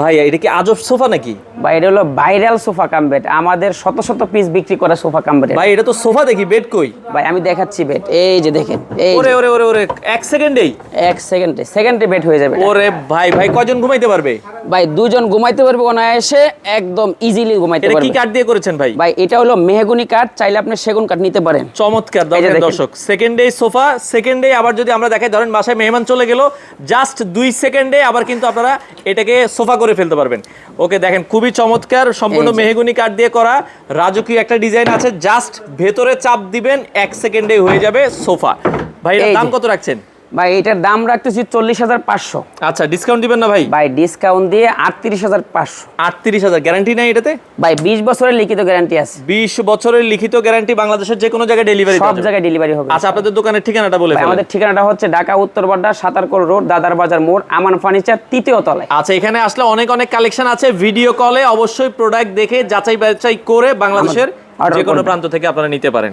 ভাই এটা কি আজব সোফা নাকি? ভাই এটা হলো ভাইরাল সোফা কাম বেড, আমাদের শত শত পিস বিক্রি করা সোফা কাম বেড। ভাই এটা তো সোফা দেখি, বেড কই? ভাই আমি দেখাচ্ছি বেড, এই যে দেখেন, এই ওরে ওরে ওরে ওরে, এক সেকেন্ডেই এক সেকেন্ডে বেড হয়ে যাবে। ওরে ভাই ভাই, কয়জন ঘুমাইতে পারবে? ভাই দুজন ঘুমাইতে পারবে অনায়াসে, একদম ইজিলি ঘুমাইতে এটা পারবে। কি কাঠ দিয়ে করেছেন ভাই? ভাই এটা হলো মেহগনি কাঠ, চাইলে আপনি সেগুন কাঠ নিতে পারেন। চমৎকার এই যে দেখেন। দর্শক, সেকেন্ডে সোফা, সেকেন্ডে আবার যদি আমরা দেখাই, ধরেন বাসায় মেহমান চলে গেল, জাস্ট 2 সেকেন্ডে আবার কিন্তু আপনারা এটাকে সোফা করে ফেলতে পারবেন। ওকে দেখেন, খুবই চমৎকার, সম্পূর্ণ এই যে। মেহগনি কাঠ দিয়ে করা, রাজকীয় একটা ডিজাইন আছে, জাস্ট ভেতরে চাপ দিবেন 1 সেকেন্ডে হয়ে যাবে সোফা। ভাই এর এই দাম যে। কত রাখছেন? ভাই এটার দাম রাখতেছি 40,500। আচ্ছা, ডিসকাউন্ট দিবেন না ভাই? ভাই ডিসকাউন্ট দিয়ে 38,500। 38,000, গ্যারান্টি নাই এটাতে? ভাই 20 বছরের লিখিত গ্যারান্টি আছে। 20 বছরের লিখিত গ্যারান্টি, বাংলাদেশের যে কোনো জায়গায় ডেলিভারি সব জায়গায় ডেলিভারি হবে। আচ্ছা, আপনাদের দোকানের ঠিকানাটা বলে ভাই ফেলেন। আমাদের ঠিকানাটা হচ্ছে ঢাকা উত্তর বাড্ডা, সাতারকোল রোড, দাদার বাজার মোড়, আমান ফার্নিচার, 3য় তলায়। আচ্ছা, এখানে আসলে অনেক অনেক কালেকশন আছে, ভিডিও কলে অবশ্যই প্রোডাক্ট দেখে যাচাই বাছাই করে বাংলাদেশের order যে কোনো করবেন। প্রান্ত থেকে আপনারা নিতে পারেন।